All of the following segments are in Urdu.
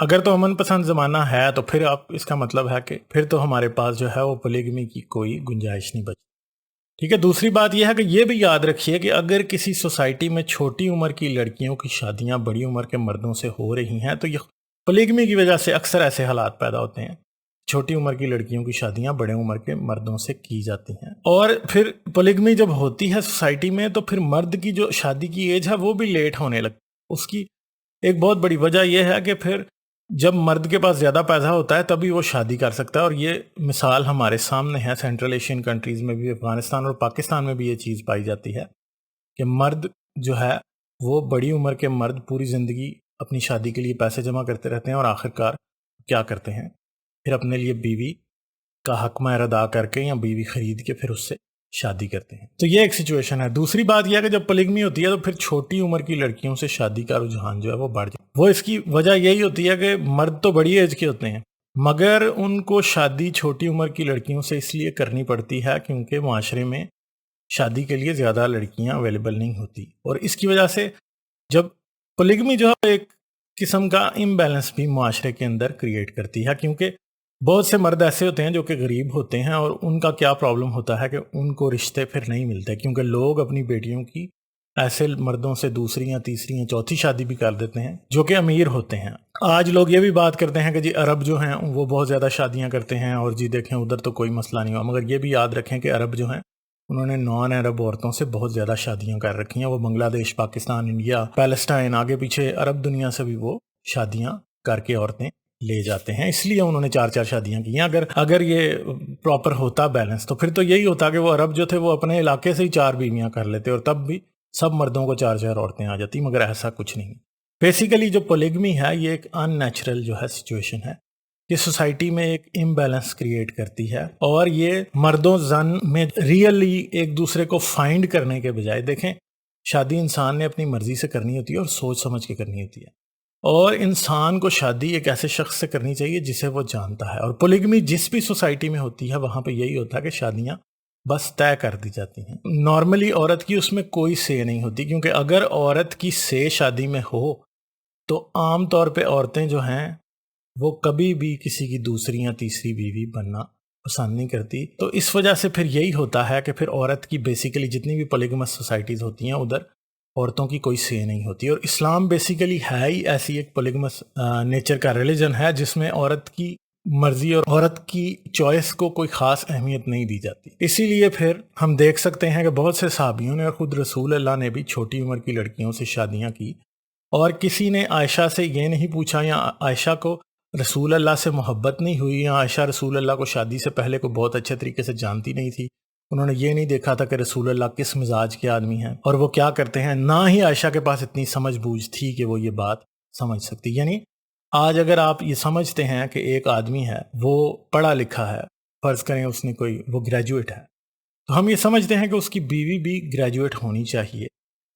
اگر تو امن پسند زمانہ ہے تو پھر آپ اس کا مطلب ہے کہ پھر تو ہمارے پاس جو ہے وہ پولیگمی کی کوئی گنجائش نہیں بچی. ٹھیک ہے. دوسری بات یہ ہے کہ یہ بھی یاد رکھیے کہ اگر کسی سوسائٹی میں چھوٹی عمر کی لڑکیوں کی شادیاں بڑی عمر کے مردوں سے ہو رہی ہیں تو یہ پولیگمی کی وجہ سے اکثر ایسے حالات پیدا ہوتے ہیں. چھوٹی عمر کی لڑکیوں کی شادیاں بڑے عمر کے مردوں سے کی جاتی ہیں. اور پھر پولیگمی جب ہوتی ہے سوسائٹی میں تو پھر مرد کی جو شادی کی ایج ہے وہ بھی لیٹ ہونے لگتی ہے. اس کی ایک بہت بڑی وجہ یہ ہے کہ پھر جب مرد کے پاس زیادہ پیسہ ہوتا ہے تبھی وہ شادی کر سکتا ہے. اور یہ مثال ہمارے سامنے ہے. سینٹرل ایشین کنٹریز میں بھی، افغانستان اور پاکستان میں بھی یہ چیز پائی جاتی ہے کہ مرد جو ہے وہ بڑی عمر کے مرد پوری زندگی اپنی شادی کے لیے پیسے جمع کرتے رہتے ہیں اور آخرکار کیا کرتے ہیں، پھر اپنے لیے بیوی کا حق مہر ادا کر کے یا بیوی خرید کے پھر اس سے شادی کرتے ہیں. تو یہ ایک سچویشن ہے. دوسری بات یہ ہے کہ جب پولیگمی ہوتی ہے تو پھر چھوٹی عمر کی لڑکیوں سے شادی کا رجحان جو ہے وہ بڑھ جاتا ہے. وہ اس کی وجہ یہی ہوتی ہے کہ مرد تو بڑی ایج کے ہوتے ہیں مگر ان کو شادی چھوٹی عمر کی لڑکیوں سے اس لیے کرنی پڑتی ہے کیونکہ معاشرے میں شادی کے لیے زیادہ لڑکیاں اویلیبل نہیں ہوتی. اور اس کی وجہ سے جب پولیگمی جو ہے ایک قسم کا امبیلنس بھی معاشرے کے اندر کریٹ کرتی ہے، کیونکہ بہت سے مرد ایسے ہوتے ہیں جو کہ غریب ہوتے ہیں اور ان کا کیا پرابلم ہوتا ہے کہ ان کو رشتے پھر نہیں ملتے کیونکہ لوگ اپنی بیٹیوں کی ایسے مردوں سے دوسری یا تیسری یا چوتھی شادی بھی کر دیتے ہیں جو کہ امیر ہوتے ہیں. آج لوگ یہ بھی بات کرتے ہیں کہ جی عرب جو ہیں وہ بہت زیادہ شادیاں کرتے ہیں اور جی دیکھیں ادھر تو کوئی مسئلہ نہیں ہوا، مگر یہ بھی یاد رکھیں کہ عرب جو ہیں انہوں نے نان عرب عورتوں سے بہت زیادہ شادیاں کر رکھی ہیں. وہ بنگلہ دیش، پاکستان، انڈیا، پیلسٹائن، آگے پیچھے عرب دنیا سے بھی وہ شادیاں کر کے عورتیں لے جاتے ہیں. اس لیے انہوں نے 4 شادیاں کی ہیں. اگر یہ پراپر ہوتا بیلنس تو پھر تو یہی ہوتا کہ وہ عرب جو تھے وہ اپنے علاقے سے ہی 4 بیویاں کر لیتے اور تب بھی سب مردوں کو 4 عورتیں آ جاتی، مگر ایسا کچھ نہیں. بیسیکلی جو پولیگمی ہے یہ ایک ان نیچرل جو ہے سچویشن ہے کہ سوسائٹی میں ایک امبیلنس کریٹ کرتی ہے اور یہ مردوں زن میں ریئلی ایک دوسرے کو فائنڈ کرنے کے بجائے، دیکھیں شادی انسان نے اپنی مرضی سے کرنی ہوتی ہے اور سوچ سمجھ کے کرنی ہوتی ہے اور انسان کو شادی ایک ایسے شخص سے کرنی چاہیے جسے وہ جانتا ہے. اور پولیگمی جس بھی سوسائٹی میں ہوتی ہے وہاں پہ یہی ہوتا ہے کہ شادیاں بس طے کر دی جاتی ہیں. نارملی عورت کی اس میں کوئی سے نہیں ہوتی کیونکہ اگر عورت کی سے شادی میں ہو تو عام طور پہ عورتیں جو ہیں وہ کبھی بھی کسی کی دوسری یا تیسری بیوی بننا پسند نہیں کرتی. تو اس وجہ سے پھر یہی ہوتا ہے کہ پھر عورت کی بیسیکلی جتنی بھی پولیگمس سوسائٹیز ہوتی ہیں ادھر عورتوں کی کوئی سے نہیں ہوتی. اور اسلام بیسیکلی ہے ہی ایسی ایک پولیگمس نیچر کا ریلیجن ہے جس میں عورت کی مرضی اور عورت کی چوائس کو کوئی خاص اہمیت نہیں دی جاتی. اسی لیے پھر ہم دیکھ سکتے ہیں کہ بہت سے صحابیوں نے اور خود رسول اللہ نے بھی چھوٹی عمر کی لڑکیوں سے شادیاں کی اور کسی نے عائشہ سے یہ نہیں پوچھا یا عائشہ کو رسول اللہ سے محبت نہیں ہوئی یا عائشہ رسول اللہ کو شادی سے پہلے کو بہت اچھے طریقے سے جانتی نہیں تھی، انہوں نے یہ نہیں دیکھا تھا کہ رسول اللہ کس مزاج کے آدمی ہیں اور وہ کیا کرتے ہیں. نہ ہی عائشہ کے پاس اتنی سمجھ بوجھ تھی کہ وہ یہ بات سمجھ سکتی. یعنی آج اگر آپ یہ سمجھتے ہیں کہ ایک آدمی ہے وہ پڑھا لکھا ہے، فرض کریں اس نے وہ گریجویٹ ہے، تو ہم یہ سمجھتے ہیں کہ اس کی بیوی بھی گریجویٹ ہونی چاہیے،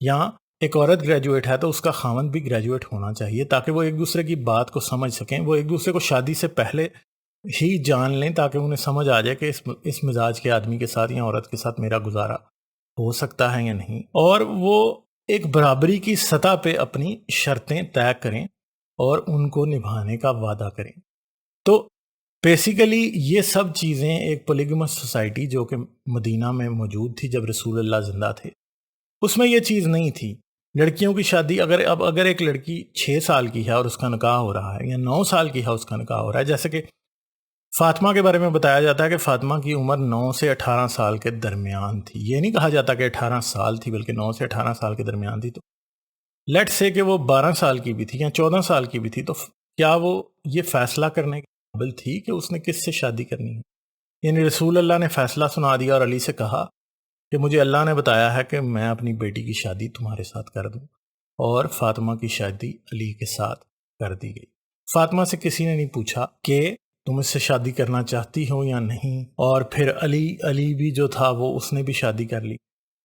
یا ایک عورت گریجویٹ ہے تو اس کا خاوند بھی گریجویٹ ہونا چاہیے تاکہ وہ ایک دوسرے کی بات کو سمجھ سکیں. وہ ایک دوسرے کو شادی سے پہلے ہی جان لیں تاکہ انہیں سمجھ آ جائے کہ اس مزاج کے آدمی کے ساتھ یا عورت کے ساتھ میرا گزارا ہو سکتا ہے یا نہیں، اور وہ ایک برابری کی سطح پہ اپنی شرطیں طے کریں اور ان کو نبھانے کا وعدہ کریں. تو بیسیکلی یہ سب چیزیں ایک پولیگمس سوسائٹی جو کہ مدینہ میں موجود تھی جب رسول اللہ زندہ تھے اس میں یہ چیز نہیں تھی. لڑکیوں کی شادی اگر ایک لڑکی 6 سال کی ہے اور اس کا نکاح ہو رہا ہے یا 9 سال کی ہے اس کا نکاح ہو رہا ہے، جیسے کہ فاطمہ کے بارے میں بتایا جاتا ہے کہ فاطمہ کی عمر 9 سے 18 سال کے درمیان تھی. یہ نہیں کہا جاتا کہ 18 سال تھی بلکہ 9 سے 18 سال کے درمیان تھی. تو لیٹ سے کہ وہ 12 سال کی بھی تھی یا 14 سال کی بھی تھی، تو کیا وہ یہ فیصلہ کرنے کے قابل تھی کہ اس نے کس سے شادی کرنی ہے؟ یعنی رسول اللہ نے فیصلہ سنا دیا اور علی سے کہا کہ مجھے اللہ نے بتایا ہے کہ میں اپنی بیٹی کی شادی تمہارے ساتھ کر دوں، اور فاطمہ کی شادی علی کے ساتھ کر دی گئی. فاطمہ سے کسی نے نہیں پوچھا کہ تم اس سے شادی کرنا چاہتی ہو یا نہیں، اور پھر علی بھی جو تھا وہ اس نے بھی شادی کر لی.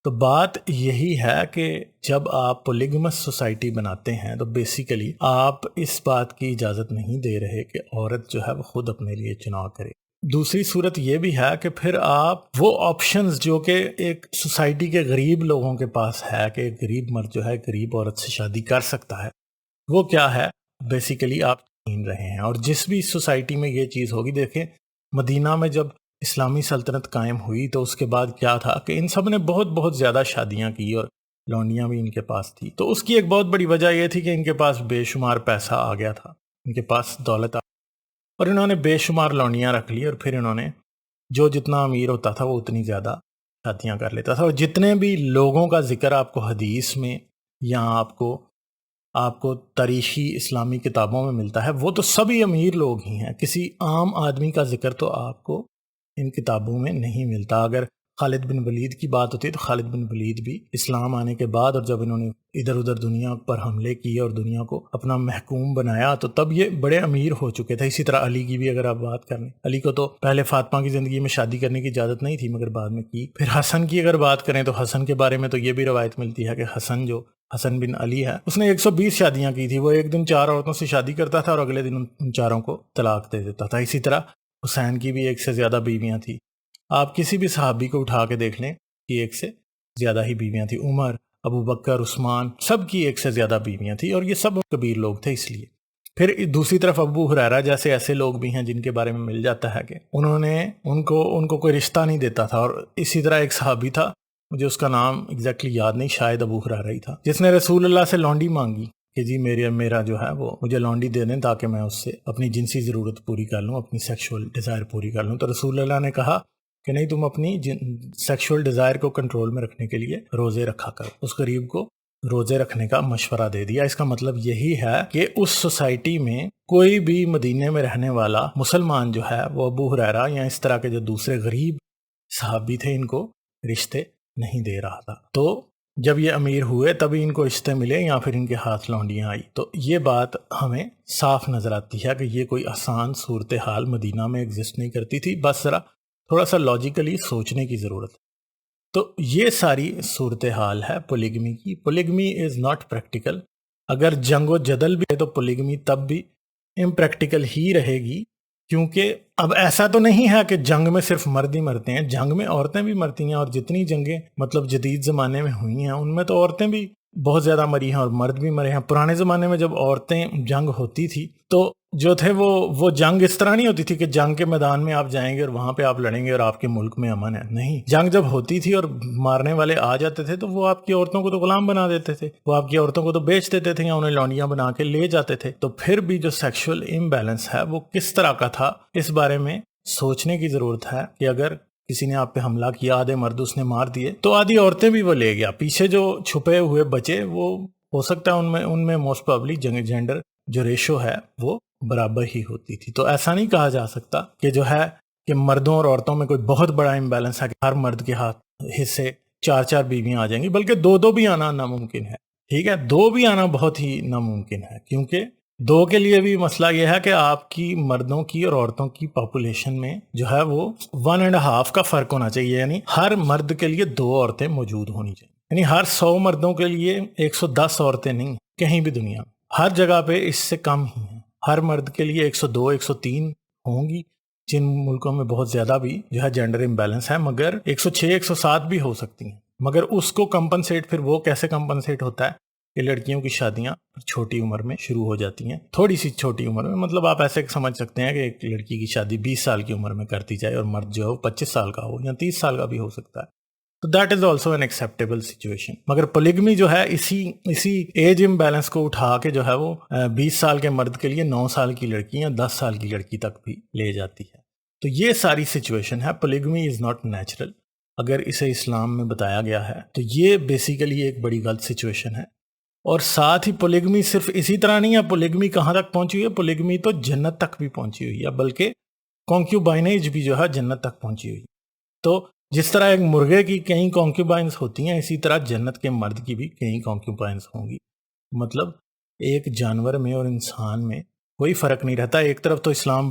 تو بات یہی ہے کہ جب آپ پولیگمس سوسائٹی بناتے ہیں تو بیسیکلی آپ اس بات کی اجازت نہیں دے رہے کہ عورت جو ہے وہ خود اپنے لیے چناؤ کرے. دوسری صورت یہ بھی ہے کہ پھر آپ وہ آپشنز جو کہ ایک سوسائٹی کے غریب لوگوں کے پاس ہے کہ ایک غریب مرد جو ہے غریب عورت سے شادی کر سکتا ہے، وہ کیا ہے؟ بیسیکلی آپ چھین رہے ہیں۔ اور جس بھی سوسائٹی میں یہ چیز ہوگی، دیکھیں مدینہ میں جب اسلامی سلطنت قائم ہوئی تو اس کے بعد کیا تھا کہ ان سب نے بہت بہت زیادہ شادیاں کی اور لونڈیاں بھی ان کے پاس تھی۔ تو اس کی ایک بہت بڑی وجہ یہ تھی کہ ان کے پاس بے شمار پیسہ آ گیا تھا، ان کے پاس دولت اور انہوں نے بے شمار لونڈیاں رکھ لی، اور پھر انہوں نے جو جتنا امیر ہوتا تھا وہ اتنی زیادہ شادیاں کر لیتا تھا۔ اور جتنے بھی لوگوں کا ذکر آپ کو حدیث میں یا آپ کو تاریخی اسلامی کتابوں میں ملتا ہے، وہ تو سبھی امیر لوگ ہی ہیں۔ کسی عام آدمی کا ذکر تو آپ کو ان کتابوں میں نہیں ملتا۔ اگر خالد بن ولید کی بات ہوتی ہے تو خالد بن ولید بھی اسلام آنے کے بعد اور جب انہوں نے ادھر ادھر دنیا پر حملے کیے اور دنیا کو اپنا محکوم بنایا تو تب یہ بڑے امیر ہو چکے تھے۔ اسی طرح علی کی بھی اگر آپ بات کریں، علی کو تو پہلے فاطمہ کی زندگی میں شادی کرنے کی اجازت نہیں تھی مگر بعد میں کی۔ پھر حسن کی اگر بات کریں تو حسن کے بارے میں تو یہ بھی روایت ملتی ہے کہ حسن بن علی ہے، اس نے 120 شادیاں کی تھی۔ وہ ایک دن 4 عورتوں سے شادی کرتا تھا اور اگلے دن ان چاروں کو طلاق دے دیتا تھا۔ اسی طرح حسین کی بھی 1 سے زیادہ بیویاں تھیں۔ آپ کسی بھی صحابی کو اٹھا کے دیکھ لیں کہ 1 سے زیادہ ہی بیویاں تھیں۔ عمر، ابو بکر، عثمان، سب کی 1 سے زیادہ بیویاں تھیں اور یہ سب کبیر لوگ تھے اس لیے۔ پھر دوسری طرف ابو ہریرہ جیسے ایسے لوگ بھی ہیں جن کے بارے میں مل جاتا ہے کہ ان کو کوئی رشتہ نہیں دیتا تھا۔ اور اسی طرح ایک صحابی تھا، مجھے اس کا نام ایگزیکٹلی یاد نہیں، شاید ابو ہریرہ ہی تھا، جس نے رسول اللہ سے لونڈی مانگی کہ جی میرا جو ہے وہ مجھے لونڈی دے دیں تاکہ میں اس سے اپنی جنسی ضرورت پوری کر لوں، اپنی سیکشول ڈیزائر پوری کر لوں۔ تو رسول اللہ نے کہا کہ نہیں، تم اپنی سیکشول ڈیزائر کو کنٹرول میں رکھنے کے لیے روزے رکھا کرو۔ اس غریب کو روزے رکھنے کا مشورہ دے دیا۔ اس کا مطلب یہی ہے کہ اس سوسائٹی میں کوئی بھی مدینے میں رہنے والا مسلمان جو ہے وہ ابو ہریرہ یا اس طرح کے جو دوسرے غریب صحابی تھے ان کو رشتے نہیں دے رہا تھا۔ تو جب یہ امیر ہوئے تبھی ان کو رشتے ملے یا پھر ان کے ہاتھ لونڈیاں آئی۔ تو یہ بات ہمیں صاف نظر آتی ہے کہ یہ کوئی آسان صورتحال مدینہ میں ایگزسٹ نہیں کرتی تھی، بس ذرا تھوڑا سا لاجیکلی سوچنے کی ضرورت ہے۔ تو یہ ساری صورتحال ہے پولیگمی کی۔ Polygamy is not practical. اگر جنگ و جدل بھی ہے تو پولیگمی تب بھی امپریکٹیکل ہی رہے گی، کیونکہ اب ایسا تو نہیں ہے کہ جنگ میں صرف مرد ہی مرتے ہیں، جنگ میں عورتیں بھی مرتی ہیں، اور جتنی جنگیں مطلب جدید زمانے میں ہوئی ہیں ان میں تو عورتیں بھی بہت زیادہ مری ہیں اور مرد بھی مرے ہیں۔ پرانے زمانے میں جب عورتیں جنگ ہوتی تھی تو جو تھے وہ جنگ اس طرح نہیں ہوتی تھی کہ جنگ کے میدان میں آپ جائیں گے اور وہاں پہ آپ لڑیں گے اور آپ کے ملک میں امن ہے۔ نہیں، جنگ جب ہوتی تھی اور مارنے والے آ جاتے تھے تو وہ آپ کی عورتوں کو تو غلام بنا دیتے تھے، وہ آپ کی عورتوں کو تو بیچ دیتے تھے یا انہیں لونڈیاں بنا کے لے جاتے تھے۔ تو پھر بھی جو سیکشول امبیلنس ہے وہ کس طرح کا تھا، اس بارے میں سوچنے کی ضرورت ہے کہ اگر کسی نے آپ پہ حملہ کیا، آدھے مرد اس نے مار دیے تو آدھی عورتیں بھی وہ لے گیا، پیچھے جو چھپے ہوئے بچے وہ ہو سکتا ہے ان میں موسٹ پرابلی جینڈر جو ریشو ہے وہ برابر ہی ہوتی تھی۔ تو ایسا نہیں کہا جا سکتا کہ جو ہے کہ مردوں اور عورتوں میں کوئی بہت بڑا امبیلنس ہے کہ ہر مرد کے ہاتھ حصے 4 بیویاں آ جائیں گی، بلکہ 2 بھی آنا ناممکن ہے۔ ٹھیک ہے، 2 بھی آنا بہت ہی ناممکن ہے، کیونکہ 2 کے لیے بھی مسئلہ یہ ہے کہ آپ کی مردوں کی اور عورتوں کی پاپولیشن میں جو ہے وہ 1.5 کا فرق ہونا چاہیے، یعنی ہر مرد کے لیے 2 عورتیں موجود ہونی چاہیے، یعنی ہر 100 مردوں کے لیے 110 عورتیں نہیں، کہیں بھی دنیا میں ہر جگہ پہ اس سے کم ہی ہیں۔ ہر مرد کے لیے 102 103 ہوں گی، جن ملکوں میں بہت زیادہ بھی جو ہے جینڈر امبیلنس ہے، مگر 106 107 بھی ہو سکتی ہیں۔ مگر اس کو کمپنسیٹ پھر وہ کیسے کمپنسیٹ ہوتا ہے کہ لڑکیوں کی شادیاں چھوٹی عمر میں شروع ہو جاتی ہیں، تھوڑی سی چھوٹی عمر میں، مطلب آپ ایسے سمجھ سکتے ہیں کہ ایک لڑکی کی شادی 20 سال کی عمر میں کرتی جائے اور مرد جو ہے 25 سال کا ہو یا 30 سال کا بھی ہو سکتا ہے۔ تو that is also an acceptable situation. مگر پولیگمی جو ہے اسی ایج امبیلنس کو اٹھا کے جو ہے وہ 20 سال کے مرد کے لیے 9 سال کی لڑکی یا 10 سال کی لڑکی تک بھی لے جاتی ہے۔ تو یہ ساری سچویشن ہے۔ Polygamy is not natural. اگر اسے اسلام میں بتایا گیا ہے تو یہ بیسیکلی ایک بڑی غلط سچویشن ہے۔ اور ساتھ ہی پولیگمی صرف اسی طرح نہیں ہے، پولیگمی کہاں تک پہنچی ہوئی ہے؟ پولیگمی تو جنت تک بھی پہنچی ہوئی ہے، بلکہ کانکیوبائنیج بھی جو ہے جنت تک پہنچی ہوئی ہے۔ تو جس طرح ایک مرغے کی کئی کانکیوبائنز ہوتی ہیں، اسی طرح جنت کے مرد کی بھی کئی کانکیوبائنز ہوں گی۔ مطلب ایک جانور میں اور انسان میں کوئی فرق نہیں رہتا۔ ایک طرف تو اسلام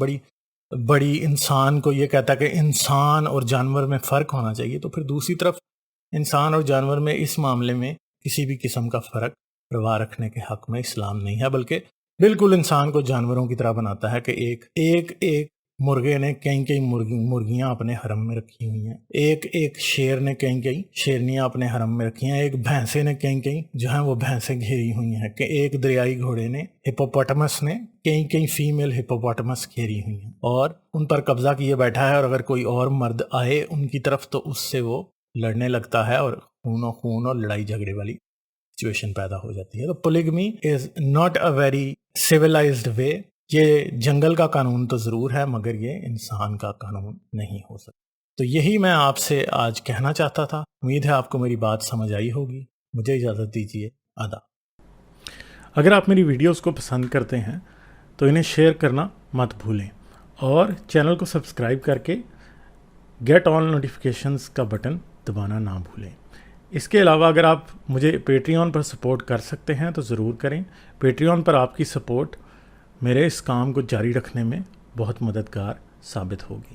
بڑی انسان کو یہ کہتا ہے کہ انسان اور جانور میں فرق ہونا چاہیے، تو پھر دوسری طرف انسان اور جانور میں اس معاملے میں کسی بھی قسم کا فرق روا رکھنے کے حق میں اسلام نہیں ہے، بلکہ بالکل انسان کو جانوروں کی طرح بناتا ہے کہ ایک مرغے نے کئی مرغیاں اپنے حرم میں رکھی ہوئی ہیں، ایک شیر نے کئی شیرنیاں اپنے حرم میں رکھی ہیں، ایک بھینسے نے کئی جو ہیں وہ بھینسیں گھیری ہوئی ہیں، کہ ایک دریائی گھوڑے نے ہپوپوٹمس نے کئی فیمیل ہپوپوٹمس گھیری ہوئی ہیں اور ان پر قبضہ کیے بیٹھا ہے، اور اگر کوئی اور مرد آئے ان کی طرف تو اس سے وہ لڑنے لگتا ہے اور خون اور لڑائی جھگڑے والی سچویشن پیدا ہو جاتی ہے۔ تو polygamy is not a very civilised way, یہ جنگل کا قانون تو ضرور ہے مگر یہ انسان کا قانون نہیں ہو سکتا۔ تو یہی میں آپ سے آج کہنا چاہتا تھا، امید ہے آپ کو میری بات سمجھ آئی ہوگی۔ مجھے اجازت دیجیے، آداب۔ اگر آپ میری ویڈیوز کو پسند کرتے ہیں تو انہیں شیئر کرنا مت بھولیں اور چینل کو سبسکرائب کر کے گیٹ آل نوٹیفیکیشنز کا بٹن دبانا نہ بھولیں۔ اس کے علاوہ اگر آپ مجھے پیٹریون پر سپورٹ کر سکتے ہیں تو ضرور کریں۔ پیٹریون پر آپ کی سپورٹ میرے اس کام کو جاری رکھنے میں بہت مددگار ثابت ہوگی۔